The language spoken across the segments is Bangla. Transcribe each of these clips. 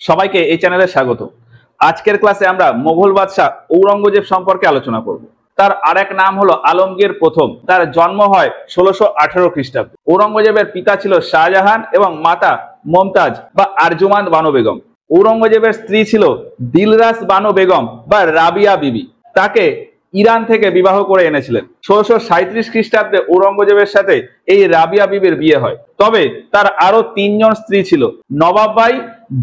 সবাইকে এই চ্যানেলে স্বাগত। আজকের ক্লাসে আমরা মোগল বাদশাহ ঔরঙ্গজেব সম্পর্কে আলোচনা করব। তার আরেক নাম হলো আলমগীর প্রথম। তার জন্ম হয় 1618 খ্রিস্টাব্দে। ঔরঙ্গজেবের পিতা ছিল শাহজাহান এবং মাতা মমতাজ বা আরজুমান বানু বেগম। ঔরঙ্গজেবের স্ত্রী ছিল দিলরাস বানু বেগম বা রাবিয়া বিবি। তাকে ইরান থেকে বিবাহ করে এনেছিলেন। 1637 খ্রিস্টাব্দে ঔরঙ্গজেবের সাথে এই রাবিয়া বিবির বিয়ে হয়। তবে তার আরো তিনজন স্ত্রী ছিল, নবাববাই,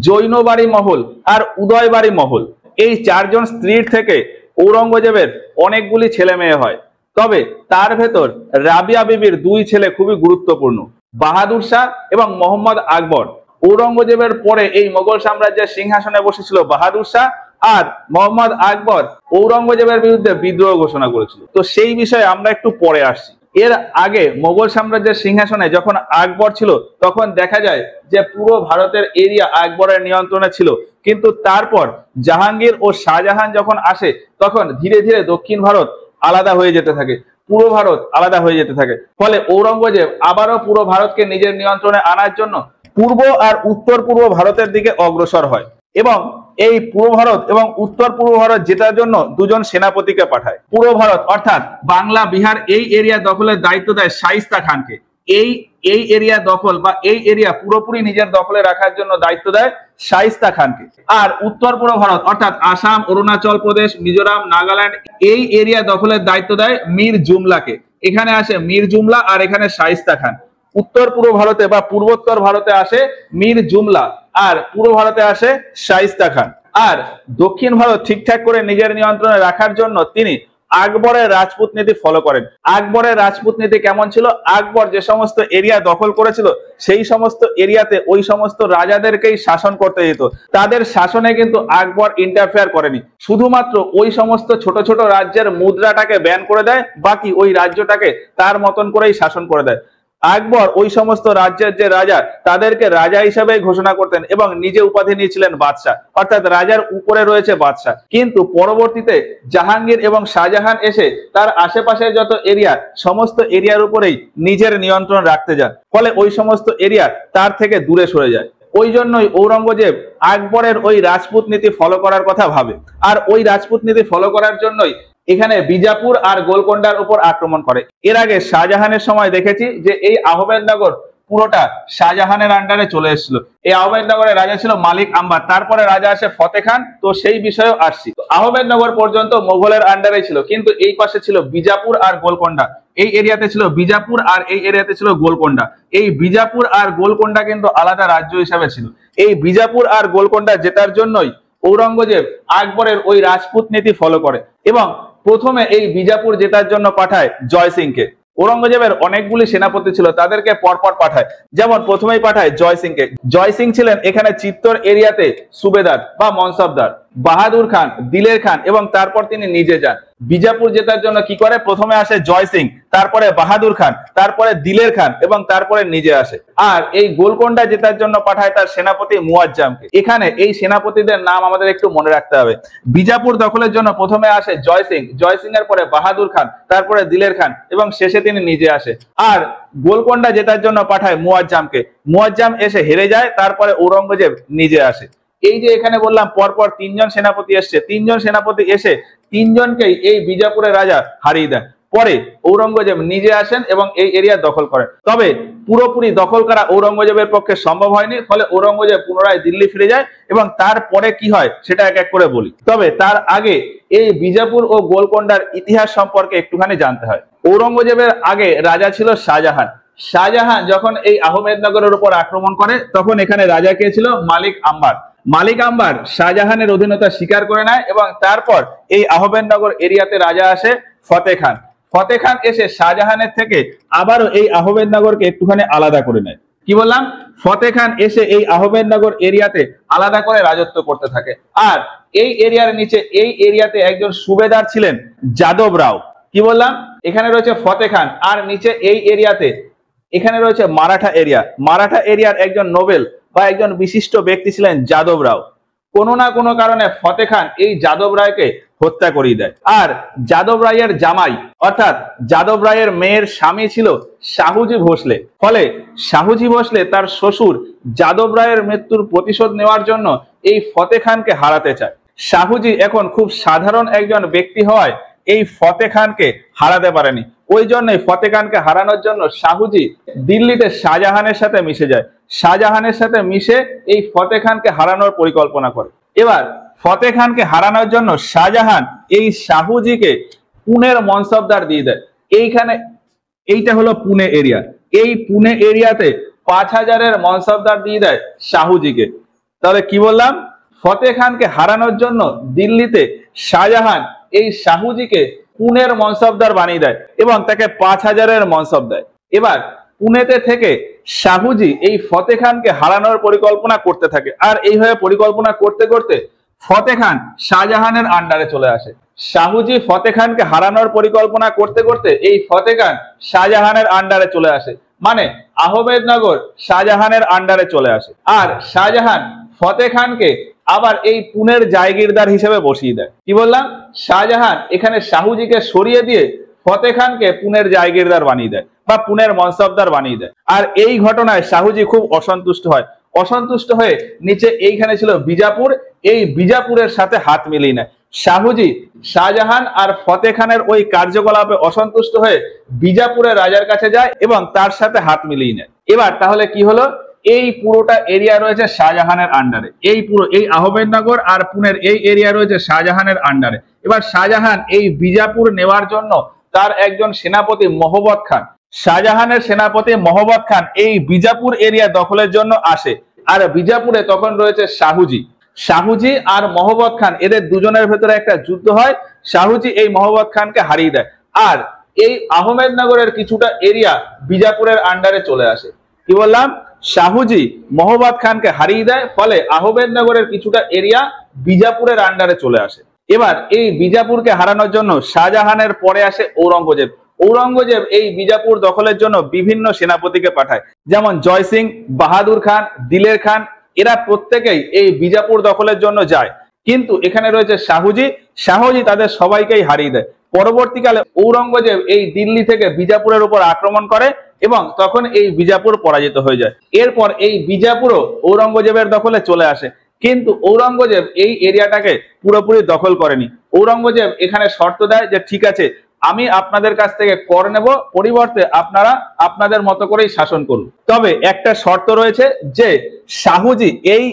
জৈনবাড়ি মহল আর উদয়বাড়ি মহল। এই চারজন স্ত্রীর থেকে ঔরঙ্গজেবের অনেকগুলি ছেলে মেয়ে হয়। তবে তার ভেতর রাবিয়া বিবির দুই ছেলে খুবই গুরুত্বপূর্ণ, বাহাদুর শাহ এবং মোহাম্মদ আকবর। ঔরঙ্গজেবের পরে এই মোগল সাম্রাজ্যের সিংহাসনে বসেছিল বাহাদুর শাহ, আর মোহাম্মদ আকবর ঔরঙ্গজেবের বিরুদ্ধে বিদ্রোহ ঘোষণা করেছিল। তো সেই বিষয়ে আমরা একটু পরে আসছি। এর আগে মোগল সাম্রাজ্যের সিংহাসনে যখন আকবর ছিল তখন দেখা যায় যে পুরো ভারতের এরিয়া আকবরের নিয়ন্ত্রণে ছিল। কিন্তু তারপর জাহাঙ্গীর ও শাহজাহান যখন আসে তখন ধীরে ধীরে দক্ষিণ ভারত আলাদা হয়ে যেতে থাকে, পুরো ভারত আলাদা হয়ে যেতে থাকে। ফলে ঔরঙ্গজেব আবারও পুরো ভারতকে নিজের নিয়ন্ত্রণে আনার জন্য পূর্ব আর উত্তর পূর্ব ভারতের দিকে অগ্রসর হয় এবং এই পূর্ব ভারত এবং উত্তর পূর্ব ভারত জেতার জন্য দুজন সেনাপতিকে পাঠায়। পূর্ব ভারত অর্থাৎ বাংলা, বিহার এই এরিয়া দখলের দায়িত্ব দেয় শায়েস্তা খানকে। এই এরিয়া দখল বা এই এরিয়া পুরোপুরি নিজের দখলে রাখার জন্য দায়িত্ব দেয় শায়েস্তা খানকে। আর উত্তর পূর্ব ভারত অর্থাৎ আসাম, অরুণাচল প্রদেশ, মিজোরাম, নাগাল্যান্ড এই এরিয়া দখলের দায়িত্ব দেয় মীর জুমলাকে। এখানে আসে মীর জুমলা আর এখানে শায়েস্তা খান। উত্তর পূর্ব ভারতে বা পূর্বোত্তর ভারতে আসে মীর জুমলা আর পূর্ব ভারতে আসে শায়েস্তা খান। আর দক্ষিণ ভারত ঠিকঠাক করে নিজের নিয়ন্ত্রণে রাখার জন্য তিনি আকবরের রাজপুত নীতি ফলো করেন। আকবরের রাজপুত নীতি কেমন ছিল? আকবর যে সমস্ত এরিয়া দখল করেছিল সেই সমস্ত এরিয়াতে ওই সমস্ত রাজাদেরকেই শাসন করতে যেত। তাদের শাসনে কিন্তু আকবর ইন্টারফেয়ার করেনি, শুধুমাত্র ওই সমস্ত ছোট ছোট রাজ্যের মুদ্রাটাকে ব্যান করে দেয়, বাকি ওই রাজ্যটাকে তার মতন করেই শাসন করে দেয়। আকবর ওই সমস্ত রাজ্যের যে রাজা তাদেরকে রাজা হিসেবে ঘোষণা করতেন এবং নিজে উপাধি নিয়েছিলেন বাদশাহ, অর্থাৎ রাজার উপরে রয়েছে বাদশাহ। কিন্তু পরবর্তীতে জাহাঙ্গীর এবং শাহজাহান এসে তার আশেপাশের যত এরিয়া সমস্ত এরিয়ার উপরেই নিজের নিয়ন্ত্রণ রাখতে যান। ফলে ওই সমস্ত এরিয়া তার থেকে দূরে সরে যায়। ওই জন্যই ঔরঙ্গজেব আকবরের ওই রাজপুত নীতি ফলো করার কথা ভাবে। আর ওই রাজপুত নীতি ফলো করার জন্যই এখানে বিজাপুর আর গোলকোন্ডার উপর আক্রমণ করে। এর আগে শাহজাহানের সময় দেখেছি যে এই আহমেদনগর পুরোটা শাহজাহানের আন্ডারে চলে এসেছিল। এই আহমেদনগরের রাজা ছিল মালিক আম্বার, তারপরে রাজা আসে ফতে খান। তো সেই বিষয়েও আসছি। আহমেদনগর পর্যন্ত মোগলের আন্ডারে ছিল, কিন্তু এই পাশে ছিল বিজাপুর আর গোলকোন্ডা। এই এরিয়াতে ছিল বিজাপুর আর এই এরিয়াতে ছিল গোলকোন্ডা। এই বিজাপুর আর গোলকোন্ডা কিন্তু আলাদা রাজ্য হিসাবে ছিল। এই বিজাপুর আর গোলকোন্ডা জেতার জন্যই ঔরঙ্গজেব আকবরের ওই রাজপুত নীতি ফলো করে এবং প্রথমে এই বিজাপুর জেতার জন্য পাঠায় জয় সিংকে। ঔরঙ্গজেবের অনেকগুলি সেনাপতি ছিল, তাদেরকে পরপর পাঠায়। যেমন প্রথমেই পাঠায় জয় সিংকে। জয় সিং ছিলেন এখানে চিত্তর এরিয়াতে সুবেদার বা মনসবদার। বাহাদুর খান, দিলের খান এবং তারপর তিনি নিজে যান। বিজাপুর জেতার জন্য কি করে? প্রথমে আসে জয় সিং, তারপরে বাহাদুর খান, তারপরে দিলের খান এবং তারপরে নিজে আসে। আর এই গোলকোন্ডা জেতার জন্য পাঠায় তার সেনাপতি মুয়াজ্জামকে। এখানে এই সেনাপতিদের নাম আমাদের একটু মনে রাখতে হবে। বিজাপুর দখলের জন্য প্রথমে আসে জয় সিং, জয় সিং এর পরে বাহাদুর খান, তারপরে দিলের খান এবং শেষে তিনি নিজে আসে। আর গোলকোন্ডা জেতার জন্য পাঠায় মুয়াজ্জামকে। মুয়াজ্জাম এসে হেরে যায়, তারপরে ঔরঙ্গজেব নিজে আসে। এই যে এখানে বললাম পরপর তিনজন সেনাপতি এসছে, তিনজন সেনাপতি এসে তিনজনকেই এই বিজাপুরের রাজা হারিয়ে দেন। পরে ঔরঙ্গজেব নিজে আসেন এবং এই এরিয়া দখল করেন। তবে পুরোপুরি দখল করা ঔরঙ্গজেবের পক্ষে সম্ভব হয়নি। ফলে ঔরঙ্গজেব পুনরায় দিল্লি ফিরে যায় এবং তারপরে কি হয় সেটা এক এক করে বলি। তবে তার আগে এই বিজাপুর ও গোলকোন্ডার ইতিহাস সম্পর্কে একটুখানি জানতে হয়। ঔরঙ্গজেবের আগে রাজা ছিল শাহজাহান। শাহজাহান যখন এই আহমেদনগরের উপর আক্রমণ করে তখন এখানে রাজা কে ছিল? মালিক আম্বার। মালিক আম্বার শাহজাহানের অধীনতা স্বীকার করে নেয় এবং তারপর এই আহমেদনগর এরিয়াতে রাজা আসে ফতে খান। ফতে খান এসে শাহজাহানের থেকে আবারও এই আহমেদনগরকে একটুখানি আলাদা করে নেয়। কি বললাম? ফতে খান এসে এই আহমেদনগর এরিয়াতে আলাদা করে রাজত্ব করতে থাকে। আর এই এরিয়ার নিচে এই এরিয়াতে একজন সুবেদার ছিলেন যাদব রাও। কি বললাম? এখানে রয়েছে ফতে খান আর নিচে এই এরিয়াতে এখানে রয়েছে মারাঠা এরিয়া। মারাঠা এরিয়ার একজন নোবেল বা একজন বিশিষ্ট ব্যক্তি ছিলেন যাদব রাও। কোনো না কোনো কারণে ফতে খান এই যাদব রায়কে হত্যা করিয়ে দেয়। আর যাদব রায়ের জামাই অর্থাৎ যাদব রায়ের মেয়ের স্বামী ছিল শাহুজি ভোসলে। ফলে শাহুজি ভোসলে তার শ্বশুর যাদব রায়ের মৃত্যুর প্রতিশোধ নেওয়ার জন্য এই ফতে খানকে হারাতে চায়। শাহুজি এখন খুব সাধারণ একজন ব্যক্তি হওয়ায় এই ফতে খানকে হারাতে পারেনি। ওই জন্যই ফতে খানকে হারানোর জন্য শাহুজি দিল্লিতে শাহজাহানের সাথে মিশে যায়। শাহজাহানের সাথে মিশে এই ফতে খানকে হারানোর পরিকল্পনা করে। এবার ফতে খানকে হারানোর জন্য শাহজাহান এই শাহুজিকে পুনের মনসবদার দিয়ে দেয়। এইটা হলো পুনে এরিয়া। এই পুনে এরিয়াতে 5000-এর মনসবদার দিয়ে দেয় শাহুজিকে। তাহলে কি বললাম, ফতে খানকে হারানোর জন্য দিল্লিতে শাহজাহান এই শাহুজিকে পুনের মনসবদার বানিয়ে দেয় এবং তাকে 5000-এর মনসব দেয়। এবার পুনেতে থেকে শাহুজি এই ফতে খানকে হারানোর পরিকল্পনা করতে থাকে। আর এইভাবে পরিকল্পনা করতে করতে ফতে খান শাহজাহানের আন্ডারে চলে আসে। শাহুজি ফতে খানকে হারানোর পরিকল্পনা করতে করতে এই ফতে খান শাহজাহানের আন্ডারে চলে আসে, মানে আহমেদনগর শাহজাহানের আন্ডারে চলে আসে। আর শাহজাহান ফতে খানকে আবার এই পুনের জায়গিরদার হিসেবে বসিয়ে দেয়। কি বললাম, শাহজাহান এখানে শাহুজিকে সরিয়ে দিয়ে ফতে খানকে পুনের জায়গিরদার বানিয়ে দেয় বা পুনের মনসবদার বানিয়ে দেয়। আর এই ঘটনায় শাহুজি খুব অসন্তুষ্ট হয়। অসন্তুষ্ট হয়ে নিচে এইখানে ছিল বিজাপুর, এই বিজাপুরের সাথে হাত মিলিয়ে নেয়। শাহুজি শাহজাহান আর ফতে খানের ওই কার্যকলাপে অসন্তুষ্ট হয়ে বিজাপুরের রাজার কাছে যায় এবং তার সাথে হাত মিলিয়ে নেয়। এবার তাহলে কি হলো, এই পুরোটা এরিয়া রয়েছে শাহজাহানের আন্ডারে। এই আহমেদনগর আর পুনের এই এরিয়া রয়েছে শাহজাহানের আন্ডারে। এবার শাহজাহান এই বিজাপুর নেওয়ার জন্য তার একজন সেনাপতি মহব্বত খান, শাহজাহানের সেনাপতি মহব্বত খান এই বিজাপুর এরিয়া দখলের জন্য আসে। আর বিজাপুরে তখন রয়েছে শাহুজি আর মহব্বত খান, এদের দুজনের ভেতরে একটা যুদ্ধ হয়। শাহুজি এই মহব্বত খানকে হারিয়ে দেয় আর এই আহমেদনগরের কিছুটা এরিয়া বিজাপুরের আন্ডারে চলে আসে। কি বললাম, শাহুজি মহব্বত খানকে হারিয়ে দেয়, ফলে আহমেদনগরের কিছুটা এরিয়া বিজাপুরের আন্ডারে চলে আসে। এবার এই বিজাপুরকে হারানোর জন্য শাহজাহানের পরে আসে ঔরঙ্গজেব। ঔরঙ্গজেব এই বিজাপুর দখলের জন্য বিভিন্ন সেনাপতিকে পাঠায়, যেমন জয় সিং, বাহাদুর খান, দিলের খান। এরা প্রত্যেকেই এই বিজাপুর দখলের জন্য যায়, কিন্তু এখানে রয়েছে শাহুজি তাদের সবাইকেই হারিয়ে দেয়। পরবর্তীকালে ঔরঙ্গজেব এই দিল্লি থেকে বিজাপুরের উপর আক্রমণ করে এবং তখন এই বিজাপুর পরাজিত হয়ে যায়। এরপর এই বিজাপুরও ঔরঙ্গজেবের দখলে চলে আসে, কিন্তু ঔরঙ্গজেব এই এরিয়াটাকে পুরোপুরি দখল করেনি। ঔরঙ্গজেব এখানে শর্ত দেয় যে ঠিক আছে, আমি আপনাদের কাছ থেকে কর নেব, পরিবর্তে আপনারা আপনাদের মতো করেই শাসন করুন। তবে একটা শর্ত রয়েছে যে শাহুজি এই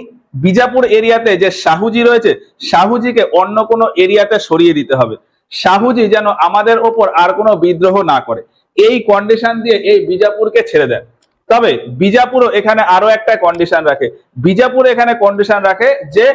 বিজাপুর এরিয়াতে যে শাহুজি রয়েছে, শাহুজিকে অন্য কোনো এরিয়াতে সরিয়ে দিতে হবে। শাহুজি যেন আমাদের ওপর আর কোনো বিদ্রোহ না করে, এই কন্ডিশন দিয়ে এই বিজাপুরকে ছেড়ে দেন। তবে বিজাপুরও এখানে আরো একটা কন্ডিশন রাখে। বিজাপুর এখানে কন্ডিশন রাখে যে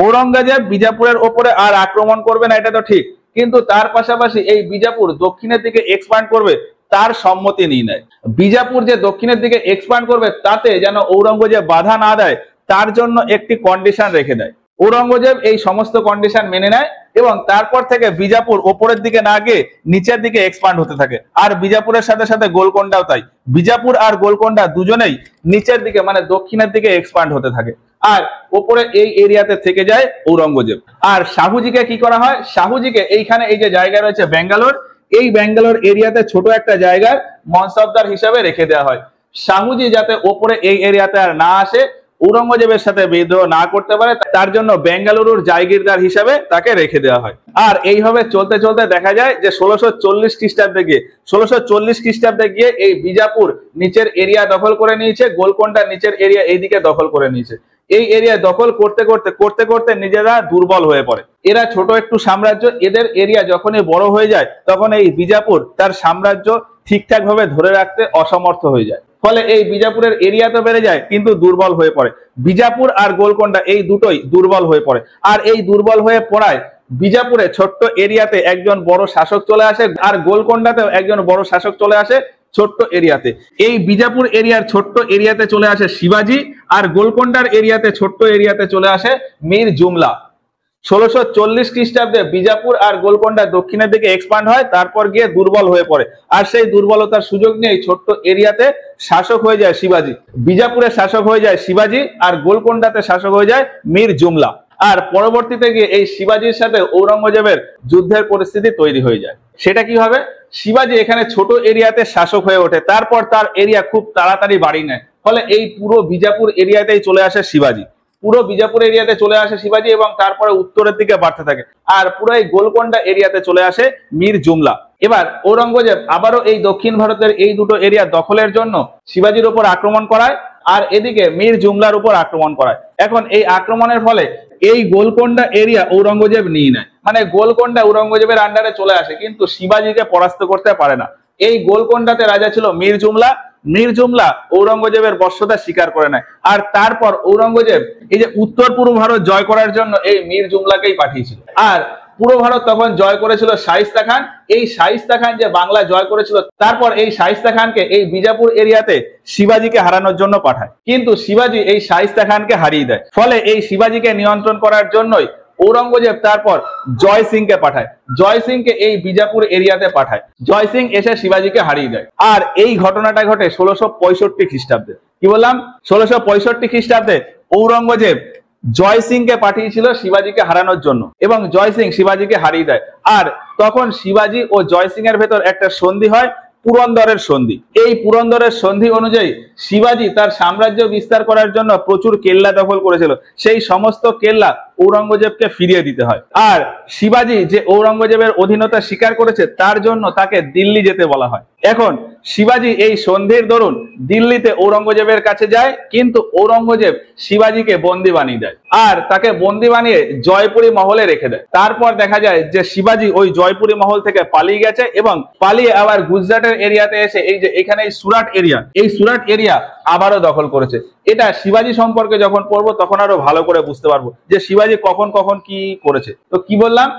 ঔরঙ্গজেব বিজাপুরের ওপরে আর আক্রমণ করবে না, এটা তো ঠিক, কিন্তু তার পাশাপাশি এই বিজাপুর দক্ষিণের দিকে এক্সপ্যান্ড করবে তার সম্মতি নিয়ে নেয়। বিজাপুর যে দক্ষিণের দিকে এক্সপ্যান্ড করবে তাতে যেন ঔরঙ্গজেব বাধা না দেয়, তার জন্য একটি কন্ডিশন রেখে দেয়। ঔরঙ্গজেব এই সমস্ত কন্ডিশন মেনে নেয় এবং তারপর থেকে বিজাপুর ওপরের দিকে না গিয়ে নিচের দিকে এক্সপ্যান্ড হতে থাকে। আর বিজাপুরের সাথে সাথে গোলকোন্ডাও তাই, বিজাপুর আর গোলকোন্ডা দুজনেই নিচের দিকে মানে দক্ষিণের দিকে এক্সপ্যান্ড হতে থাকে। আর ওপরে এই এরিয়াতে থেকে যায় ঔরঙ্গজেব। আর শাহুজিকে কি করা হয়, শাহুজিকে এইখানে এই যে জায়গা রয়েছে ব্যাঙ্গালোর, এই ব্যাঙ্গালোর এরিয়াতে ছোট একটা জায়গার মনসবদার হিসেবে রেখে দেওয়া হয়। শাহুজি যাতে ওপরে এই এরিয়াতে আর না আসে, ঔরঙ্গজেবের সাথে বিদ্রোহ না করতে পারে, তার জন্য বেঙ্গালুরুর জায়গিরদার হিসাবে তাকে রেখে দেওয়া হয়। আর এইভাবে চলতে চলতে দেখা যায় যে 1640 খ্রিস্টাব্দে গিয়ে এই বিজাপুর নিচের এরিয়া দখল করে নিয়েছে, গোলকোন্ডা নিচের এরিয়া এইদিকে দখল করে নিয়েছে। এই এরিয়া দখল করতে করতে নিজেরা দুর্বল হয়ে পড়ে। এরা ছোট একটু সাম্রাজ্য, এদের এরিয়া যখনই বড় হয়ে যায় তখন এই বিজাপুর তার সাম্রাজ্য ঠিকঠাক ভাবে ধরে রাখতে অসমর্থ হয়ে যায়। ফলে এই বিজাপুরের এরিয়া তো বেড়ে যায় কিন্তু দুর্বল হয়ে পড়ে। বিজাপুর আর গোলকোন্ডা এই দুটোই দুর্বল হয়ে পড়ে। আর এই দুর্বল হয়ে পড়ায় বিজাপুরে ছোট্ট এরিয়াতে একজন বড় শাসক চলে আসে আর গোলকোন্ডাতেও একজন বড় শাসক চলে আসে ছোট্ট এরিয়াতে। এই বিজাপুর এরিয়ার ছোট্ট এরিয়াতে চলে আসে শিবাজি আর গোলকোন্ডার এরিয়াতে ছোট্ট এরিয়াতে চলে আসে মীর জুমলা। 1640 খ্রিস্টাব্দে বিজাপুর আর গোলকোন্ডা দক্ষিণের দিকে এক্সপান্ড হয়, তারপর গিয়ে দুর্বল হয়ে পড়ে। আর সেই দুর্বলতার সুযোগ নিয়ে ছোট্ট এরিয়াতে শাসক হয়ে যায় শিবাজি। বিজাপুরে শাসক হয়ে যায় শিবাজি আর গোলকোন্ডাতে শাসক হয়ে যায় মীর জুমলা। আর পরবর্তীতে গিয়ে এই শিবাজির সাথে ঔরঙ্গজেবের যুদ্ধের পরিস্থিতি তৈরি হয়ে যায়। সেটা কি হবে, শিবাজি এখানে ছোট এরিয়াতে শাসক হয়ে ওঠে, তারপর তার এরিয়া খুব তাড়াতাড়ি বাড়ি নেয়, ফলে এই পুরো বিজাপুর এরিয়াতেই চলে আসে শিবাজি। পুরো বিজাপুর এরিয়াতে চলে আসে শিবাজি এবং তারপরে উত্তরের দিকে বাড়তে থাকে, আর পুরো এই গোলকোন্ডা এরিয়াতে চলে আসে মীর জুমলা। এবার ঔরঙ্গজেব আবারও এই দক্ষিণ ভারতের এই দুটো এরিয়া দখলের জন্য শিবাজির উপর আক্রমণ করায়, আর এদিকে মীর জুমলার উপর আক্রমণ করায়। এখন এই আক্রমণের ফলে এই গোলকোন্ডা এরিয়া ঔরঙ্গজেব নিয়ে নেয়, মানে গোলকোন্ডা ঔরঙ্গজেবের আন্ডারে চলে আসে, কিন্তু শিবাজিকে পরাস্ত করতে পারে না। এই গোলকোন্ডাতে রাজা ছিল মীর জুমলা। মীর জুমলা ঔরঙ্গজেবের বশ্যতা স্বীকার করে নেয়, আর তারপর ঔরঙ্গজেব এই যে উত্তর পূর্ব ভারত জয় করার জন্য এই মীর জুমলাকেই পাঠিয়েছিল। আর পুরো ভারত তখন জয় করেছিল শাইস্তা খান। এই শাইস্তা খান যে বাংলা জয় করেছিল, তারপর এই শাইস্তা খানকে এই বিজাপুর এরিয়াতে শিবাজিকে হারানোর জন্য পাঠায়, কিন্তু শিবাজি এই শাইস্তা খানকে হারিয়ে দেয়। ফলে এই শিবাজিকে নিয়ন্ত্রণ করার জন্যই ঔরঙ্গজেব তারপর জয় সিংকে পাঠায়। জয় সিংকে এই বিজাপুর এরিয়াতে পাঠায়। জয় সিং এসে শিবাজিকে হারিয়ে দেয়। আর এই ঘটনাটা ঘটে 1665 খ্রিস্টাব্দে। কি বললাম, 1665 খ্রিস্টাব্দে ঔরঙ্গজেব জয় সিংকে পাঠিয়েছিল শিবাজিকে হারানোর জন্য, এবং জয় সিং শিবাজিকে হারিয়ে দেয়। আর তখন শিবাজি ও জয় সিং এর ভেতর একটা সন্ধি হয়, পুরন্দরের সন্ধি। এই পুরন্দরের সন্ধি অনুযায়ী শিবাজি তার সাম্রাজ্য বিস্তার করার জন্য প্রচুর কেল্লা দখল করেছিল, সেই সমস্ত কেল্লা ঔরঙ্গজেবকে ফিরিয়ে দিতে হয়। আর শিবাজি যে ঔরঙ্গজেবের অধীনতা স্বীকার করেছে, তার জন্য তাকে দিল্লি যেতে বলা হয়। এখন শিবাজি এই সন্ধির দরুন দিল্লিতে ঔরঙ্গজেবের কাছে যায়, কিন্তু ঔরঙ্গজেব শিবাজিকে বন্দী বানিয়ে দেয়, আর তাকে বন্দী বানিয়ে জয়পুরী মহলে রেখে দেয়। তারপর দেখা যায় যে শিবাজি ওই জয়পুরী মহল থেকে পালিয়ে গেছে, এবং পালিয়ে আবার গুজরাটের এরিয়াতে এসে এই যে এখানে এই সুরাট এরিয়া, এই সুরাট এরিয়া আবারও দখল করেছে। এটা শিবাজি সম্পর্কে যখন পড়বো তখন আরো ভালো করে বুঝতে পারবো যে শিবাজি কখন কখন কি করেছে। তো কি বললাম,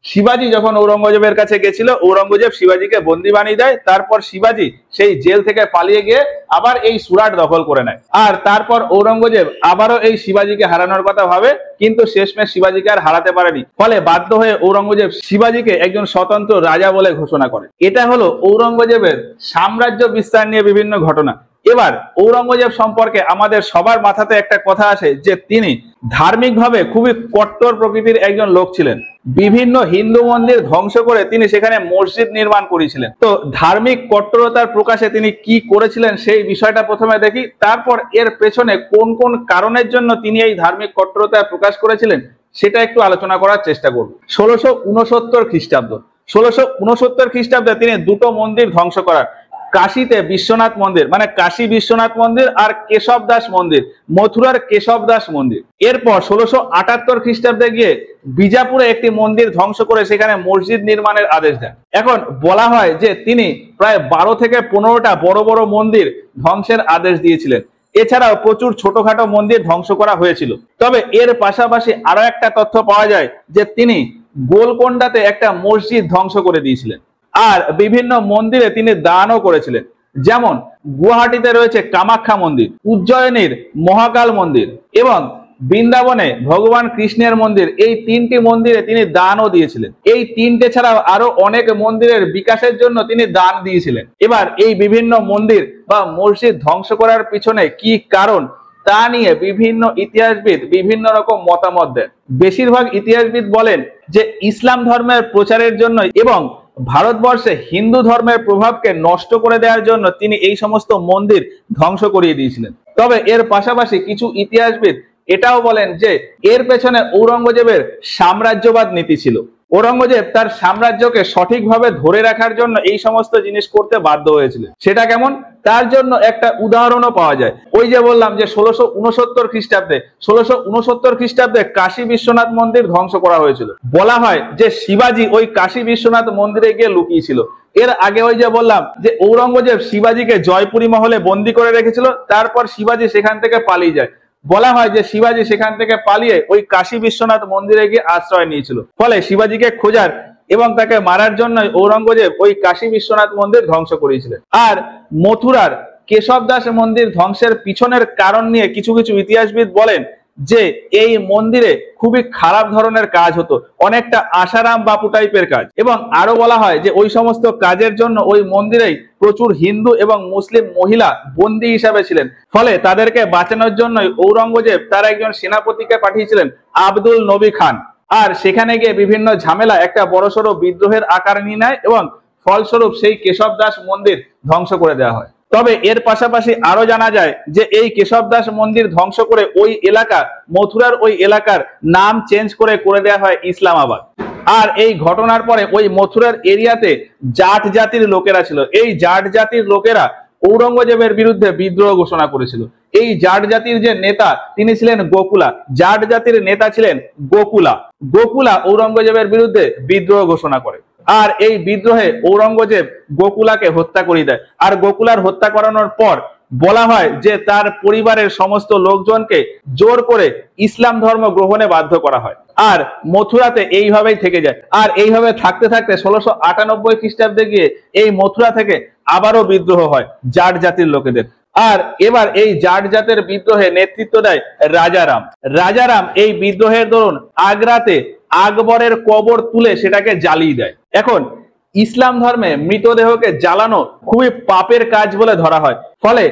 শিবাজি যখন ঔরঙ্গজেবের কাছে গেছিল, ঔরঙ্গজেব শিবাজিকে বন্দী বানিয়ে দেয়। তারপর শিবাজি সেই জেল থেকে পালিয়ে গিয়ে আবার এই সুরাট দখল করে নেয়। আর তারপর ঔরঙ্গজেব আবারও এই শিবাজিকে হারানোর কথা ভাবে, কিন্তু শেষমেশ শিবাজিকে আর হারাতে পারেনি। ফলে বাধ্য হয়ে ঔরঙ্গজেব শিবাজিকে একজন স্বতন্ত্র রাজা বলে ঘোষণা করে। এটা হলো ঔরঙ্গজেবের সাম্রাজ্য বিস্তার নিয়ে বিভিন্ন ঘটনা। এবার ঔরঙ্গজেব সম্পর্কে আমাদের সবার মাথাতে একটা কথা আসে যে তিনি ধার্মিকভাবে খুবই কট্টর প্রকৃতির একজন লোক ছিলেন। বিভিন্ন হিন্দু মন্দির ধ্বংস করে তিনি সেখানে মসজিদ নির্মাণ করেছিলেন। তো ধার্মিক কট্টরতার প্রকাশে তিনি কি করেছিলেন সেই বিষয়টা প্রথমে দেখি, তারপর এর পেছনে কোন কোন কারণের জন্য তিনি এই ধার্মিক কট্টরতা প্রকাশ করেছিলেন সেটা একটু আলোচনা করার চেষ্টা করব। 1669 খ্রিস্টাব্দ। 1669 খ্রিস্টাব্দে তিনি দুটো মন্দির ধ্বংস করার, কাশীতে বিশ্বনাথ মন্দির মানে কাশী বিশ্বনাথ মন্দির, আর কেশব দাস মন্দির মথুরার কেশব দাস মন্দির। এরপর 1678 খ্রিস্টাব্দে গিয়ে বিজাপুরে একটি মন্দির ধ্বংস করে সেখানে মসজিদ নির্মাণের আদেশ দেন। এখন বলা হয় যে তিনি প্রায় 12 থেকে 15টা বড় বড় মন্দির ধ্বংসের আদেশ দিয়েছিলেন। এছাড়াও প্রচুর ছোটখাটো মন্দির ধ্বংস করা হয়েছিল। তবে এর পাশাপাশি আরো একটা তথ্য পাওয়া যায় যে তিনি গোলকোন্ডাতে একটা মসজিদ ধ্বংস করে দিয়েছিলেন, আর বিভিন্ন মন্দিরে তিনি দানও করেছিলেন। যেমন গুয়াহাটিতে রয়েছে কামাখ্যা মন্দির, উজ্জয়িনীর মহাকাল মন্দির এবং বৃন্দাবনে ভগবান কৃষ্ণের মন্দির। এই তিনটি মন্দিরে তিনি দানও দিয়েছিলেন। এই তিনটে ছাড়াও আরো অনেক মন্দিরের বিকাশের জন্য তিনি দান দিয়েছিলেন। এবার এই বিভিন্ন মন্দির বা মসজিদ ধ্বংস করার পিছনে কি কারণ তা নিয়ে বিভিন্ন ইতিহাসবিদ বিভিন্ন রকম মতামত দেন। বেশিরভাগ ইতিহাসবিদ বলেন যে ইসলাম ধর্মের প্রচারের জন্য এবং ভারতবর্ষে হিন্দু ধর্মের প্রভাবকে নষ্ট করে দেওয়ার জন্য তিনি এই সমস্ত মন্দির ধ্বংস করিয়ে দিয়েছিলেন। তবে এর পাশাপাশি কিছু ইতিহাসবিদ এটাও বলেন যে এর পেছনে ঔরঙ্গজেবের সাম্রাজ্যবাদ নীতি ছিল। ঔরঙ্গজেব তার সাম্রাজ্যকে সঠিকভাবে ধরে রাখার জন্য এই সমস্ত জিনিস করতে বাধ্য হয়েছিলেন। সেটা কেমন, তার জন্য একটা উদাহরণও পাওয়া যায়। ওই যে বললাম যে 1669 খ্রিস্টাব্দে 1669 খ্রিস্টাব্দে কাশী বিশ্বনাথ মন্দির ধ্বংস করা হয়েছিল। বলা হয় যে শিবাজি ওই কাশী বিশ্বনাথ মন্দিরে গিয়ে লুকিয়েছিল। এর আগে ওই যে বললাম যে ঔরঙ্গজেব শিবাজিকে জয়পুরী মহলে বন্দী করে রেখেছিল, তারপর শিবাজি সেখান থেকে পালিয়ে যায়। বলা হয় যে শিবাজি সেখান থেকে পালিয়ে ওই কাশী বিশ্বনাথ মন্দিরে গিয়ে আশ্রয় নিয়েছিল। ফলে শিবাজিকে খোঁজার এবং তাকে মারার জন্য ঔরঙ্গজেব ওই কাশী বিশ্বনাথ মন্দির ধ্বংস করেছিলেন। আর মথুরার কেশব দাস মন্দির ধ্বংসের পিছনের কারণ নিয়ে কিছু কিছু ইতিহাসবিদ বলেন যে এই মন্দিরে খুবই খারাপ ধরনের কাজ হতো, অনেকটা আশারাম বাপু টাইপের কাজ। এবং আরো বলা হয় যে ওই সমস্ত কাজের জন্য ওই মন্দিরেই প্রচুর হিন্দু এবং মুসলিম মহিলা বন্দী হিসাবে ছিলেন। ফলে তাদেরকে বাঁচানোর জন্যই ঔরঙ্গজেব তার একজন সেনাপতিকে পাঠিয়েছিলেন, আব্দুল নবী খান। আর সেখানে গিয়ে বিভিন্ন ঝামেলা একটা বড়সড় বিদ্রোহের আকার নিয়ে নেয় এবং ফলস্বরূপ সেই কেশব দাস মন্দির ধ্বংস করে দেওয়া হয়। তবে এর পাশাপাশি আরো জানা যায় যে এই কেশব দাস মন্দির ধ্বংস করে ওই এলাকা, মথুরার ওই এলাকার নাম চেঞ্জ করে দেওয়া হয় ইসলামাবাদ। আর এই ঘটনার পরে ওই মথুরার এরিয়াতে জাট জাতির লোকেরা ছিল। এই জাট জাতির লোকেরা ঔরঙ্গজেবের বিরুদ্ধে বিদ্রোহ ঘোষণা করেছিল। এই জাট জাতির যে নেতা তিনি ছিলেন গোকুলা। জাট জাতির নেতা ছিলেন গোকুলা। গোকুলা ঔরঙ্গজেবের বিরুদ্ধে বিদ্রোহ ঘোষণা করে। আর এই বিদ্রোহে ঔরঙ্গজেব গোকুলাকে হত্যা করে দেয়। আর গোকুলার হত্যা করানোর পর বলা হয় যে তার পরিবারের সমস্ত লোকজনকে জোর করে ইসলাম ধর্ম গ্রহণে বাধ্য করা হয়। আর মথুরাতে এইভাবেই থেকে যায়। আর এইভাবে থাকতে থাকতে 1698 খ্রিস্টাব্দে গিয়ে এই মথুরা থেকে আবারও বিদ্রোহ হয় জাট জাতির লোকেদের। আর এবার এই জাট জাতের বিদ্রোহে নেতৃত্ব দেয় রাজারাম। রাজারাম এই বিদ্রোহের দরুন আগ্রাতে আকবরের কবর তুলে সেটাকে জ্বালিয়ে দেয়। এখন ইসলাম ধর্মে মৃতদেহকে জ্বালানো খুবই পাপের কাজ বলে ধরা হয়। ফলে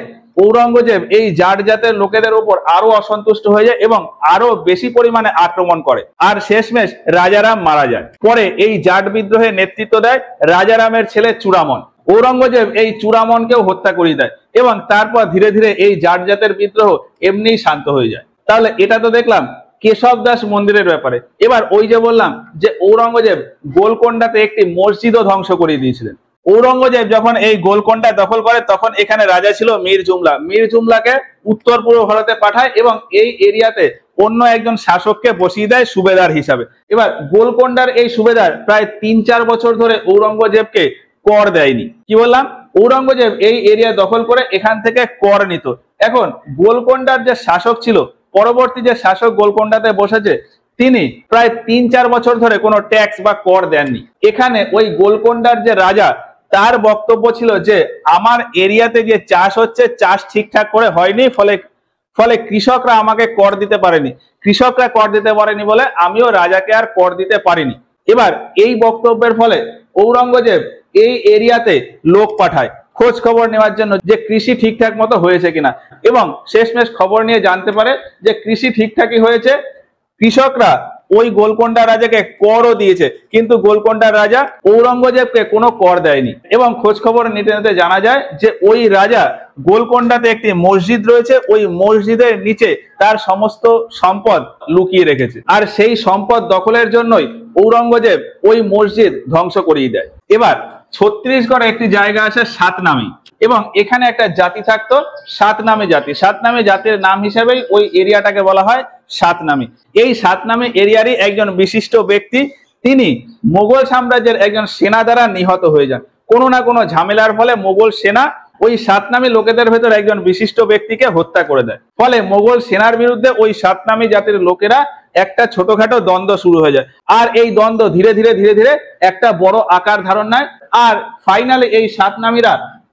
ঔরঙ্গজেব এই জাট জাতের লোকেদের উপর আরো অসন্তুষ্ট হয়ে যায় এবং আরো বেশি পরিমাণে আক্রমণ করে। আর শেষমেশ রাজারাম মারা যায়। পরে এই জাট বিদ্রোহে নেতৃত্ব দেয় রাজারামের ছেলে চূড়ামন। ঔরঙ্গজেব এই চূড়ামনকেও হত্যা করে দেয় এবং তারপর ধীরে ধীরে এই জাট জাতের বিদ্রোহ এমনিই শান্ত হয়ে যায়। তাহলে এটা তো দেখলাম কেশব দাস মন্দিরের ব্যাপারে। এবার ওই যে বললাম যে ঔরঙ্গজেব গোলকোন্ডাতে একটি মসজিদও ধ্বংস করে দিয়েছিলেন। ঔরঙ্গজেব যখন এই গোলকোন্ডা দখল করে তখন এখানে রাজা ছিল মীর জুমলা। মীর জুমলাকে উত্তর পূর্ব ভারতে পাঠায় এবং এই এরিয়াতে অন্য একজন শাসককে বসিয়ে দেয় সুবেদার হিসাবে। এবার গোলকোন্ডার এই সুবেদার প্রায় 3-4 বছর ধরে ঔরঙ্গজেবকে কর দেয়নি। কি বললাম, ঔরঙ্গজেব এই এরিয়া দখল করে এখান থেকে কর নিত। এখন গোলকোন্ডার যে শাসক ছিল, পরবর্তী যে শাসক গোলকোন্ডাতে বসেছে, তিনি প্রায় 3-4 বছর ধরে কোনো ট্যাক্স বা কর দেননি। এখানে ওই গোলকোন্ডার যে রাজা, তার বক্তব্য ছিল যে আমার এরিয়াতে যে চাষ হচ্ছে, চাষ ঠিকঠাক করে হয়নি, ফলে কৃষকরা আমাকে কর দিতে পারেনি। কৃষকরা কর দিতে পারেনি বলে আমিও রাজাকে আর কর দিতে পারিনি। এবার এই বক্তব্যের ফলে ঔরঙ্গজেব এই এরিয়াতে লোক পাঠায় খোঁজ খবর নেওয়ার জন্য যে কৃষি ঠিকঠাক মতো হয়েছে কিনা, এবং শেষমেশ খবর নিয়ে জানতে পারে যে কৃষি ঠিকঠাকই হয়েছে। কৃষকরা ওই গোলকোন্ডা রাজাকে করও দিয়েছে, কিন্তু গোলকোন্ডা রাজা ঔরঙ্গজেবকে কোনো কর দেয়নি। এবং খোঁজ খবর নিতে নিতে জানা যায় যে ওই রাজা গোলকোন্ডাতে একটি মসজিদ রয়েছে, ওই মসজিদের নিচে তার সমস্ত সম্পদ লুকিয়ে রেখেছে। আর সেই সম্পদ দখলের জন্যই ঔরঙ্গজেব ওই মসজিদ ধ্বংস করিয়ে দেয়। এবার ছত্তিশগড়ে একটি জায়গা আছে সাতনামি, এবং এখানে একটা জাতি থাকতো সাতনামি জাতি। সাতনামি জাতির নাম হিসেবেই ওই এরিয়াটাকে বলা হয় সাতনামি। এই সাতনামি এরিয়ারই একজন বিশিষ্ট ব্যক্তি, তিনি মোগল সাম্রাজ্যের একজন সেনা দ্বারা নিহত হয়ে যান। কোনো না কোনো ঝামেলার ফলে মোগল সেনা ওই সাতনামি লোকেদের ভেতর একজন বিশিষ্ট ব্যক্তিকে হত্যা করে দেয়। ফলে মোগল সেনার বিরুদ্ধে ওই সাতনামি জাতির লোকেরা একটা ছোটখাটো দ্বন্দ্ব শুরু হয়ে যায়। আর এই দ্বন্দ্ব ধীরে ধীরে একটা বড় আকার ধারণ নেয়। আর ফাইনালি এই সাতনামীরা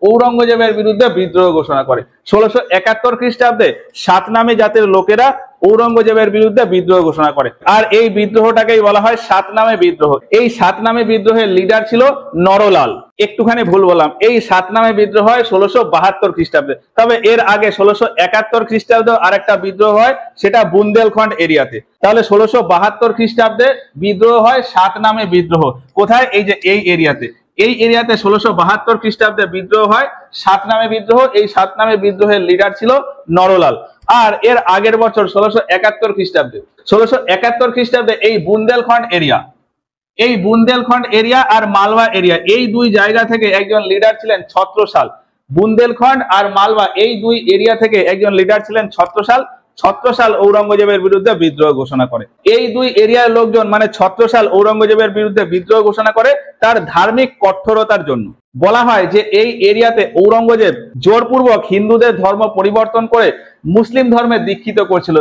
ঔরঙ্গজেবের বিরুদ্ধে বিদ্রোহ ঘোষণা করে। 1671 খ্রিস্টাব্দে সাতনামী জাতির লোকেরা ঔরঙ্গজেবের বিরুদ্ধে বিদ্রোহ ঘোষণা করে। আর এই বিদ্রোহটাকেই বলা হয় সাতনামী বিদ্রোহ। এই সাতনামী বিদ্রোহের লিডার ছিল নরলাল। একটুখানি ভুল বললাম, এই সাতনামী বিদ্রোহ হয় 1672 খ্রিস্টাব্দে। তবে এর আগে 1671 খ্রিস্টাব্দে আরেকটা বিদ্রোহ হয়, সেটা বুন্দেলখণ্ড এরিয়াতে। তাহলে 1672 খ্রিস্টাব্দে বিদ্রোহ হয় সাতনামী বিদ্রোহ। কোথায়? এই যে এই এরিয়াতে। এই এরিয়াতে 1672 খ্রিস্টাব্দে বিদ্রোহ হয় সাতনামী বিদ্রোহ। এই সাতনামী বিদ্রোহের লিডার ছিল নরলাল। আর এর আগের বছর 1671 খ্রিস্টাব্দে 1671 খ্রিস্টাব্দে এই বুন্দেলখণ্ড এরিয়া আর মালওয়া এরিয়া, এই দুই জায়গা থেকে একজন লিডার ছিলেন ছত্রসাল। বুন্দেলখণ্ড আর মালওয়া এই দুই এরিয়া থেকে একজন লিডার ছিলেন ছত্রসাল। ছত্রসাল ঔরঙ্গজেবের বিরুদ্ধে বিদ্রোহ ঘোষণা করে। এই দুই এরিয়ার লোকজন মানে ছত্রসাল ঔরঙ্গজেবের বিরুদ্ধে বিদ্রোহ ঘোষণা করে তার ধার্মিক কঠোরতার জন্য। বলা হয় যে এই এরিয়াতে ঔরঙ্গজেব জোরপূর্বক হিন্দুদের ধর্ম পরিবর্তন করে মুসলিম ধর্মে দীক্ষিত করছিল।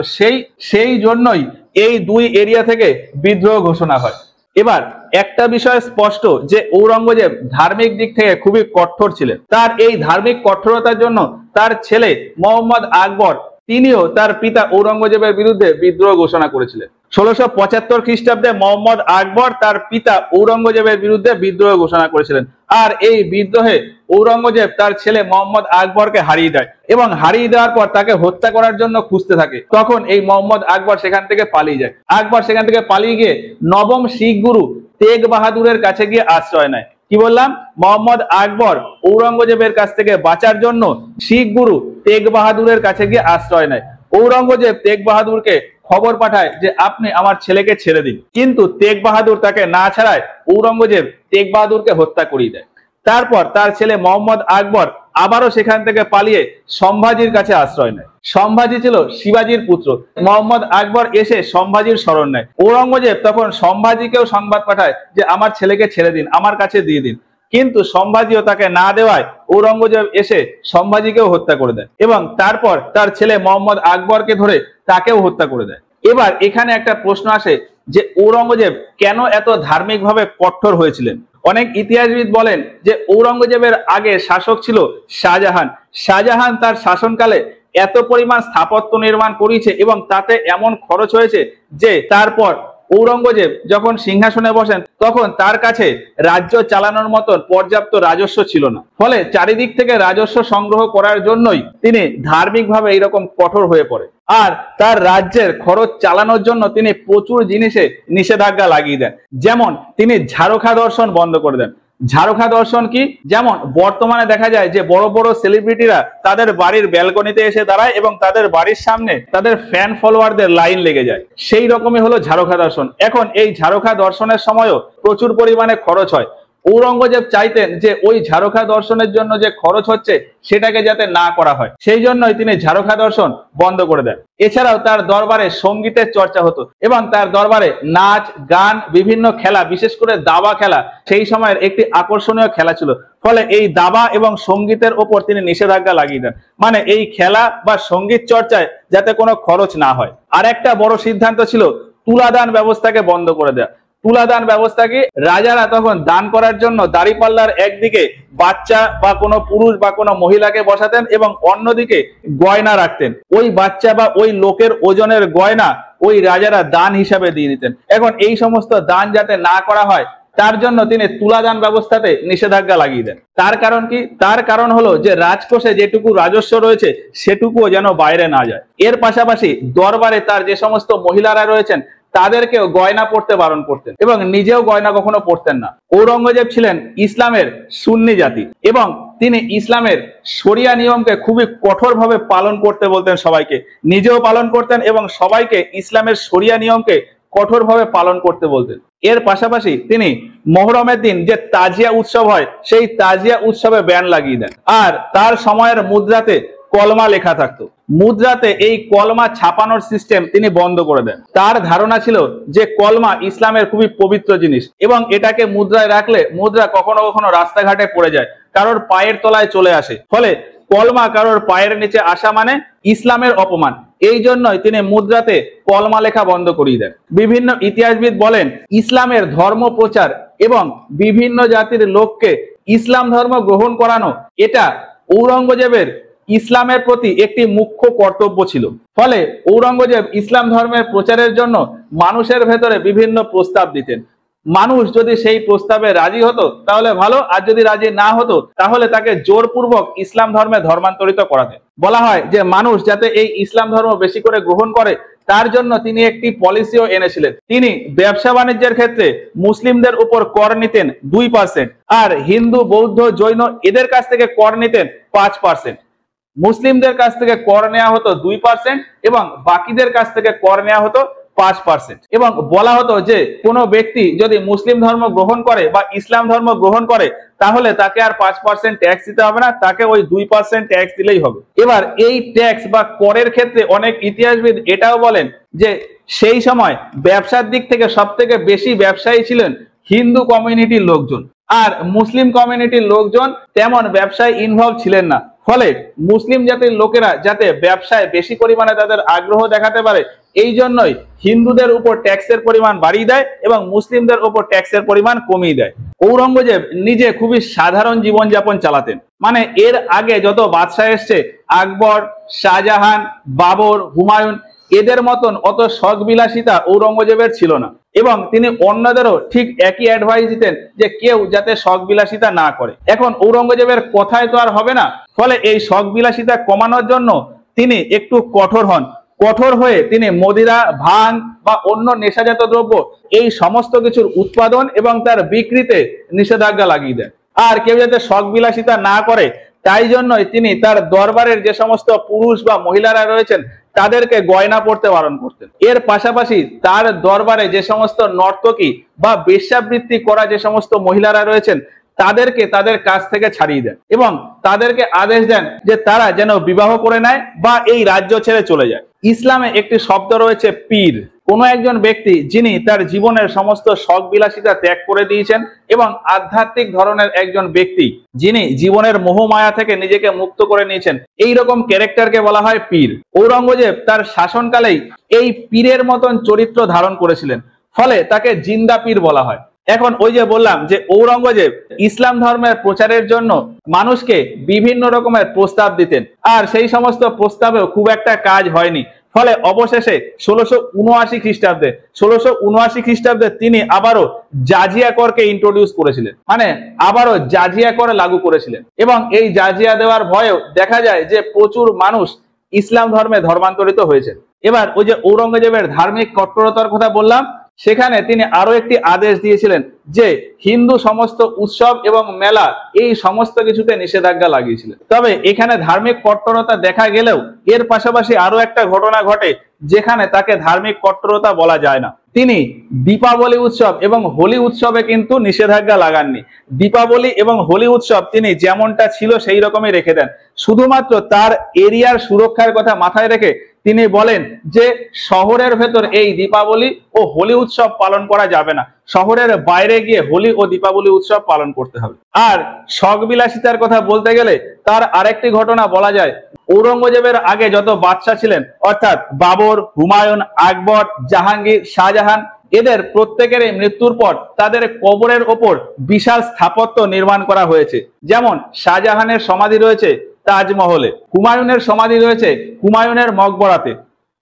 সেই জন্যই এই দুই এরিয়া থেকে বিদ্রোহ ঘোষণা হয়। এবার একটা বিষয় স্পষ্ট যে ঔরঙ্গজেব ধার্মিক দিক থেকে খুবই কঠোর ছিলেন। তার এই ধার্মিক কঠোরতার জন্য তার ছেলে মোহাম্মদ আকবর তিনিও তার পিতা ঔরঙ্গজেবের বিরুদ্ধে বিদ্রোহ ঘোষণা করেছিলেন। 1675 খ্রিস্টাব্দে মোহাম্মদ আকবর তার পিতা ঔরঙ্গজেবের বিরুদ্ধে বিদ্রোহ ঘোষণা করেছিলেন। আর এই বিদ্রোহে ঔরঙ্গজেব তার ছেলে মোহাম্মদ আকবরকে হারিয়ে দেয় এবং হারিয়ে দেওয়ার পর তাকে হত্যা করার জন্য খুঁজতে থাকে। তখন এই মোহাম্মদ আকবর সেখান থেকে পালিয়ে যায়। আকবর সেখান থেকে পালিয়ে গিয়ে নবম শিখ গুরু তেগ বাহাদুরের কাছে গিয়ে আশ্রয় নেয়। কি বললাম, মোহাম্মদ আকবর ঔরঙ্গজেবের কাছ থেকে বাঁচার জন্য শিখ গুরু তেগ বাহাদুরের কাছে গিয়ে আশ্রয় নেয়। ঔরঙ্গজেব তেগ বাহাদুরকে খবর পাঠায় যে আপনি আমার ছেলেকে ছেড়ে দিন, কিন্তু তেগ বাহাদুর তাকে না ছাড়ায় ঔরঙ্গজেব তেগ বাহাদুরকে হত্যা করিয়ে দেয়। তারপর তার ছেলে মোহাম্মদ আকবর আবারও সেখান থেকে পালিয়ে সম্ভাজির কাছে আশ্রয় নেয়। সম্ভাজি ছিল শিবাজির পুত্র। মোহাম্মদ আকবর এসে সম্ভাজির শরণ নেয়। ঔরঙ্গজেব তখন সম্ভাজিকেও সংবাদ পাঠায় যে আমার ছেলেকে ছেড়ে দিন, আমার কাছে দিয়ে দিন, কিন্তু সম্ভাজিও তাকে না দেওয়ায় ঔরঙ্গজেব এসে সম্ভাজিকেও হত্যা করে দেয় এবং তারপর তার ছেলে মোহাম্মদ আকবরকে ধরে তাকেও হত্যা করে দেয়। এবার এখানে একটা প্রশ্ন আসে যে ঔরঙ্গজেব কেন এত ধার্মিকভাবে কঠোর হয়েছিলেন। অনেক ইতিহাসবিদ বলেন যে ঔরঙ্গজেবের আগে শাসক ছিল শাহজাহান। শাহজাহান তার শাসনকালে এত পরিমাণ স্থাপত্য নির্মাণ করেছে এবং তাতে এমন খরচ হয়েছে যে তারপর ঔরঙ্গজেব যখন সিংহাসনে বসেন তখন তার কাছে রাজ্য চালানোর মতন পর্যাপ্ত রাজস্ব ছিল না। ফলে চারিদিক থেকে রাজস্ব সংগ্রহ করার জন্যই তিনি ধার্মিকভাবে এইরকম কঠোর হয়ে পড়ে। আর তার রাজ্যের খরচ চালানোর জন্য তিনি প্রচুর জিনিসে নিষেধাজ্ঞা লাগিয়ে দেন। যেমন তিনি ঝাড়খা দর্শন বন্ধ করে দেন। ঝাড়খা দর্শন কি? যেমন বর্তমানে দেখা যায় যে বড় বড় সেলিব্রিটিরা তাদের বাড়ির ব্যালকনিতে এসে দাঁড়ায় এবং তাদের বাড়ির সামনে তাদের ফ্যান ফলোয়ারদের লাইন লেগে যায়, সেই রকমই হলো ঝাড়খা দর্শন। এখন এই ঝাড়খা দর্শনের সময়ও প্রচুর পরিমাণে খরচ হয়। ঔরঙ্গজেব চাইতেন যে ওই ঝাড়খা দর্শনের জন্য যে খরচ হচ্ছে সেটাকে যাতে না করা হয়, সেই জন্যই তিনি ঝাড়খা দর্শন বন্ধ করে দেন। এছাড়াও তার দরবারে সঙ্গীতের চর্চা হতো এবং তার দরবারে নাচ গান বিভিন্ন খেলা, বিশেষ করে দাবা খেলা সেই সময়ের একটি আকর্ষণীয় খেলা ছিল। ফলে এই দাবা এবং সঙ্গীতের ওপর তিনি নিষেধাজ্ঞা লাগিয়ে দেন, মানে এই খেলা বা সঙ্গীত চর্চায় যাতে কোনো খরচ না হয়। আর একটা বড় সিদ্ধান্ত ছিল তুলাদান ব্যবস্থাকে বন্ধ করে দেওয়া। তুলাদান ব্যবস্থা কি? রাজারা তখন দান করার জন্য দাঁড়িপাল্লার একদিকে বাচ্চা বা কোনো পুরুষ বা কোনো মহিলাকে বসাতেন এবং অন্যদিকে গয়না রাখতেন। ওই বাচ্চা বা ওই লোকের ওজনের গয়না ওই রাজারা দান হিসাবে দিয়ে দিতেন। এখন এই সমস্ত দান যাতে না করা হয় তার জন্য তিনি তুলাদান ব্যবস্থাতে নিষেধাজ্ঞা লাগিয়ে দেন। তার কারণ কি? তার কারণ হলো যে রাজকোষে যেটুকু রাজস্ব রয়েছে সেটুকুও যেন বাইরে না যায়। এর পাশাপাশি দরবারে তার যে সমস্ত মহিলারা রয়েছেন তাদেরকেও গয়না পড়তে বারণ করতেন এবং নিজেও গয়না কখনো পড়তেন না। ঔরঙ্গজেব ছিলেন ইসলামের সুন্নি জাতি এবং তিনি ইসলামের শরিয়া নিয়মকে খুবই কঠোরভাবে পালন করতে বলতেন সবাইকে, নিজেও পালন করতেন এবং সবাইকে ইসলামের শরিয়া নিয়মকে কঠোরভাবে পালন করতে বলতেন। এর পাশাপাশি তিনি মহরমের দিন যে তাজিয়া উৎসব হয় সেই তাজিয়া উৎসবে ব্যান লাগিয়ে দেন। আর তার সময়ের মুদ্রাতে কলমা লেখা থাকতো, মুদ্রাতে এই কলমা ছাপানোর সিস্টেম তিনি বন্ধ করে দেন। তার ধারণা ছিল যে কলমা ইসলামের খুবই পবিত্র জিনিস এবং এটাকে মুদ্রায় রাখলে মুদ্রা কখনো কখনো রাস্তাঘাটে পড়ে যায়, কারোর পায়ের তলায় চলে আসে, ফলে কলমা কারোর পায়ের নিচে আসা মানে ইসলামের অপমান। এই জন্যই তিনি মুদ্রাতে কলমা লেখা বন্ধ করিয়ে দেন। বিভিন্ন ইতিহাসবিদ বলেন ইসলামের ধর্ম প্রচার এবং বিভিন্ন জাতির লোককে ইসলাম ধর্ম গ্রহণ করানো এটা ঔরঙ্গজেবের ইসলামের প্রতি একটি মুখ্য কর্তব্য ছিল। ফলে ঔরঙ্গজেব ইসলাম ধর্মের প্রচারের জন্য মানুষের ভেতরে বিভিন্ন প্রস্তাব দিতেন। মানুষ যদি সেই প্রস্তাবে রাজি হতো তাহলে ভালো, আর যদি রাজি না হতো তাহলে তাকে জোরপূর্বক ইসলাম ধর্মে ধর্মান্তরিত করাতেন। বলা হয় যে মানুষ যাতে এই ইসলাম ধর্ম বেশি করে গ্রহণ করে তার জন্য তিনি একটি পলিসিও এনেছিলেন। তিনি ব্যবসা বাণিজ্যের ক্ষেত্রে মুসলিমদের উপর কর নিতেন 2% আর হিন্দু বৌদ্ধ জৈন এদের কাছ থেকে কর নিতেন 5%। মুসলিমদের কাছ থেকে কর নেওয়া হতো 2% এবং বাকিদের কাছ থেকে কর নেওয়া হতো 5%। এবং বলা হতো যে কোনো ব্যক্তি যদি মুসলিম ধর্ম গ্রহণ করে বা ইসলাম ধর্ম গ্রহণ করে তাহলে তাকে আর 5% ট্যাক্স দিতে হবে না, তাকে ওই 2% ট্যাক্স দিলেই হবে। এবার এই ট্যাক্স বা করের ক্ষেত্রে অনেক ইতিহাসবিদ এটাও বলেন যে সেই সময় ব্যবসার দিক থেকে সব থেকে বেশি ব্যবসায়ী ছিলেন হিন্দু কমিউনিটির লোকজন, আর মুসলিম কমিউনিটির লোকজন তেমন ব্যবসায় ইনভলভ ছিলেন না। ফলে মুসলিম জাতির লোকেরা যাতে ব্যবসায় বেশি পরিমাণে তাদের আগ্রহ দেখাতে পারে এই জন্যই হিন্দুদের উপর ট্যাক্সের পরিমাণ বাড়িয়ে দেয় এবং মুসলিমদের উপর ট্যাক্সের পরিমাণ কমিয়ে দেয়। ঔরঙ্গজেব নিজে খুবই সাধারণ জীবনযাপন চালাতেন। মানে এর আগে যত বাদশাহ এসছে, আকবর, শাহজাহান, বাবর, হুমায়ুন, এদের মতন অত শখ বিলাসিতা ঔরঙ্গজেবের ছিল না। এবং তিনি অন্যদেরও ঠিক একই অ্যাডভাইস দিতেন যে কেউ যাতে শখ বিলাসিতা না করে। এখন ঔরঙ্গজেবের কথায় তো আর হবে না, ফলে এই শখ বিলাসিতা কমানোর জন্য তিনি একটু কঠোর হন। কঠোর হয়ে তিনি মদিরা, ভাং বা অন্য নেশাজাত দ্রব্য এই সমস্ত কিছুর উৎপাদন এবং তার বিক্রিতে নিষেধাজ্ঞা লাগিয়ে দেন। আর কেউ যাতে শখ বিলাসিতা না করে তাই জন্যই তিনি তার দরবারের যে সমস্ত পুরুষ বা মহিলারা রয়েছেন তাদেরকে গয়না পড়তে বারণ করতেন। এর পাশাপাশি তার দরবারে যে সমস্ত নর্তকী বা বেশ্যাবৃত্তি করা যে সমস্ত মহিলারা রয়েছেন তাদেরকে তাদের কাছ থেকে ছাড়িয়ে দেন এবং তাদেরকে আদেশ দেন যে তারা যেন বিবাহ করে নেয় বা এই রাজ্য ছেড়ে চলে যায়। ইসলামে একটি শব্দ রয়েছে পীর, কোনো একজন ব্যক্তি যিনি তার জীবনের সমস্ত শখ বিলাসিতা ত্যাগ করে দিয়েছেন এবং আধ্যাত্মিক ধরনের একজন ব্যক্তি যিনি জীবনের মোহমায়া থেকে নিজেকে মুক্ত করে নিয়েছেন, এই রকম ক্যারেক্টারকে বলা হয় পীর। ঔরঙ্গজেব তার শাসনকালেই এই পীরের মতন চরিত্র ধারণ করেছিলেন, ফলে তাকে জিন্দা পীর বলা হয়। এখন ওই যে বললাম যে ঔরঙ্গজেব ইসলাম ধর্মের প্রচারের জন্য মানুষকে বিভিন্ন রকমের প্রস্তাব দিতেন, আর সেই সমস্ত প্রস্তাবেও খুব একটা কাজ হয়নি। ফলে অবশেষে 1679 খ্রিস্টাব্দে তিনি আবারও জাজিয়া করকে ইন্ট্রোডিউস করেছিলেন, মানে আবারও জাজিয়া কর লাগু করেছিলেন। এবং এই জাজিয়া দেওয়ার ভয়েও দেখা যায় যে প্রচুর মানুষ ইসলাম ধর্মে ধর্মান্তরিত হয়েছে। এবার ওই যে ঔরঙ্গজেবের ধার্মিক কট্টরতার কথা বললাম, সেখানে তিনি আরো একটি আদেশ দিয়েছিলেন যে হিন্দু সমস্ত উৎসব এবং মেলা এই সমস্ত কিছুতে নিষেধাজ্ঞা লাগিয়েছিলেন। তবে এখানে ধার্মিক কট্টরতা দেখা গেলেও এর পাশাপাশি আরো একটা ঘটনা ঘটে যেখানে তাকে ধার্মিক কট্টরতা বলা যায় না। তিনি দীপাবলি উৎসব এবং হোলি উৎসবে কিন্তু নিষেধাজ্ঞা লাগাননি। দীপাবলি এবং হোলি উৎসব তিনি যেমনটা ছিল সেই রকমই রেখে দেন। শুধুমাত্র তার এরিয়ার সুরক্ষার কথা মাথায় রেখে তিনি বলেন যে শহরের ভেতর এই দীপাবলি ও হোলি উৎসব পালন করা যাবে না, শহরের বাইরে গিয়ে হোলি ও দীপাবলি উৎসব পালন করতে হবে। আর শখ বিলাসিতার কথা বলতে গেলে তার আরেকটি ঘটনা বলা যায়। ঔরঙ্গজেবের আগে যত বাদশাহ ছিলেন, অর্থাৎ বাবর, হুমায়ুন, আকবর, জাহাঙ্গীর, শাহজাহান, এদের প্রত্যেকেরই মৃত্যুর পর তাদের কবরের ওপর বিশাল স্থাপত্য নির্মাণ করা হয়েছে। যেমন শাহজাহানের সমাধি রয়েছে তাজমহলে, হুমায়ুনের সমাধি রয়েছে হুমায়ুনের মকবরাতে,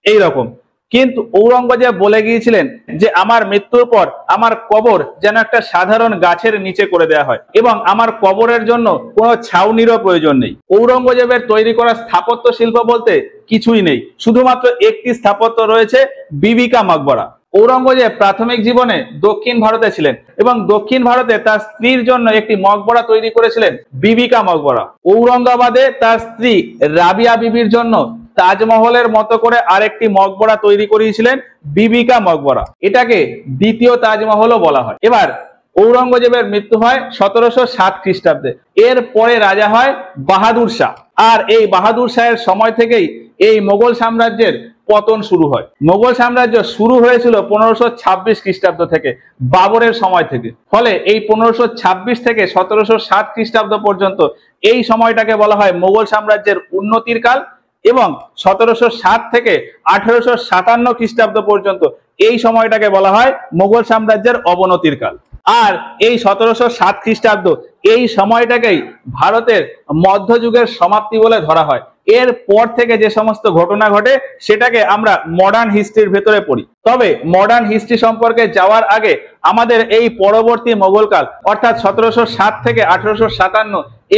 এই রকম। কিন্তু ঔরঙ্গজেব বলে গিয়েছিলেন যে আমার মৃত্যুর পর আমার কবর যেন একটা সাধারণ গাছের নিচে করে দেওয়া হয় এবং আমার কবরের জন্য কোনো ছাউনিরও প্রয়োজন নেই। ঔরঙ্গজেবের তৈরি করা স্থাপত্য শিল্প বলতে কিছুই নেই, শুধুমাত্র একটি স্থাপত্য রয়েছে, বিবি কা মকবরা। ঔরঙ্গজেব প্রাথমিক জীবনে দক্ষিণ ভারতে ছিলেন এবং দক্ষিণ ভারতে তার স্ত্রীর জন্য একটি মকবরা তৈরি করেছিলেন, বিবি কা মকবরা। ঔরঙ্গাবাদে তার স্ত্রী রাবিয়া বিবির জন্য তাজমহলের মতো করে আরেকটি মকবরা তৈরি করিয়েছিলেন, বিবি কা মকবরা। এটাকে দ্বিতীয় তাজমহলও বলা হয়। এবার ঔরঙ্গজেবের মৃত্যু হয় 1707 খ্রিস্টাব্দে। এর পরে রাজা হয় বাহাদুর শাহ। আর এই বাহাদুর শাহের সময় থেকেই এই মোগল সাম্রাজ্যের পতন শুরু হয়। মোগল সাম্রাজ্য শুরু হয়েছিল 1526 খ্রিস্টাব্দ থেকে, বাবরের সময় থেকে। ফলে এই 1526 থেকে 1707 খ্রিস্টাব্দ পর্যন্ত এই সময়টাকে বলা হয় মোগল সাম্রাজ্যের উন্নতির কাল এবং 1707 থেকে 1857 খ্রিস্টাব্দ পর্যন্ত এই সময়টাকে বলা হয় মোগল সাম্রাজ্যের অবনতির কাল। আর এই 1707 খ্রিস্টাব্দ এই সময়টাকেই ভারতের মধ্যযুগের সমাপ্তি বলে ধরা হয়। এর পর থেকে যে সমস্ত ঘটনা ঘটে সেটাকে আমরা মডার্ন হিস্ট্রির ভেতরে পড়ি। তবে মডার্ন হিস্ট্রি সম্পর্কে যাওয়ার আগে আমাদের এই পরবর্তী মোগলকাল অর্থাৎ 1707 থেকে 1857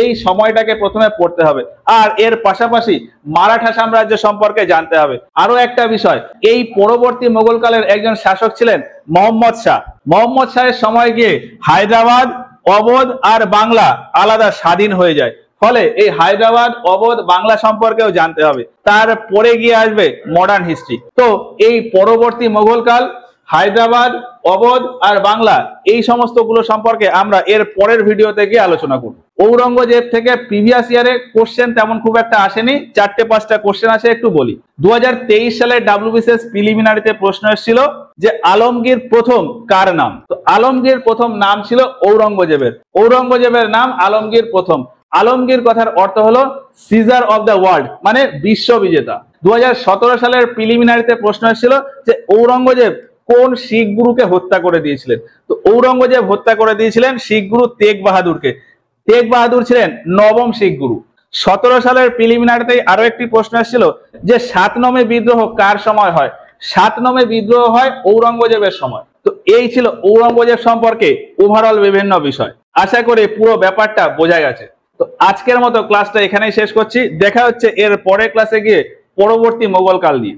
এই সময়টাকে প্রথমে পড়তে হবে। আর এর পাশাপাশি মারাঠা সাম্রাজ্য সম্পর্কে জানতে হবে। আরো একটা বিষয়, এই পরবর্তী মোগলকালের একজন শাসক ছিলেন মোহাম্মদ শাহ। মোহাম্মদ শাহের সময় গিয়ে হায়দ্রাবাদ, অবধ আর বাংলা আলাদা স্বাধীন হয়ে যায়। ফলে এই হায়দ্রাবাদ, অবধ, বাংলা সম্পর্কেও জানতে হবে। তারপরে গিয়ে আসবে মডার্ন হিস্ট্রি। তো এই পরবর্তী মোগলকাল, হায়দ্রাবাদ, অবধ আর বাংলা এই সমস্ত গুলো সম্পর্কে আমরা এর পরের ভিডিওতে গিয়ে আলোচনা করব। ঔরঙ্গজেব থেকে প্রিভিয়াস ইয়ারে কোশ্চেন তেমন খুব একটা আসেনি, 4-5টা কোশ্চেন আছে, একটু বলি। 2023 সালে WBCS প্রিলিমিনারিতে প্রশ্ন এসেছিল যে আলমগীর প্রথম কার নাম। তো আলমগীর প্রথম নাম ছিল ঔরঙ্গজেবের। ঔরঙ্গজেবের নাম আলমগীর প্রথম। আলমগীর কথার অর্থ হলো সিজার অফ দ্য ওয়ার্ল্ড, মানে বিশ্ব বিজেতা। 2017 সালের প্রিলিমিনারিতে প্রশ্ন এসেছিল যে ঔরঙ্গজেব কোন শিখ গুরুকে হত্যা করে দিয়েছিলেন? তো ঔরঙ্গজেব হত্যা করে দিয়েছিলেন শিখ গুরু তেগ বাহাদুরকে। তেগ বাহাদুর ছিলেন নবম শিখ গুরু। 17 সালের প্রিলিমিনারিতে আরো একটি প্রশ্ন এসেছিল যে 7 নমে বিদ্রোহ কার সময় হয়? 7 নমে বিদ্রোহ হয় ঔরঙ্গজেবের সময়। তো এই ছিল ঔরঙ্গজেব সম্পর্কে ওভারঅল বিভিন্ন বিষয়। আশা করি পুরো ব্যাপারটা বোঝা গেছে। তো আজকের মতো ক্লাসটা এখানেই শেষ করছি। দেখা হচ্ছে এর পরের ক্লাসে গিয়ে পরবর্তী মোগল কাল নিয়ে।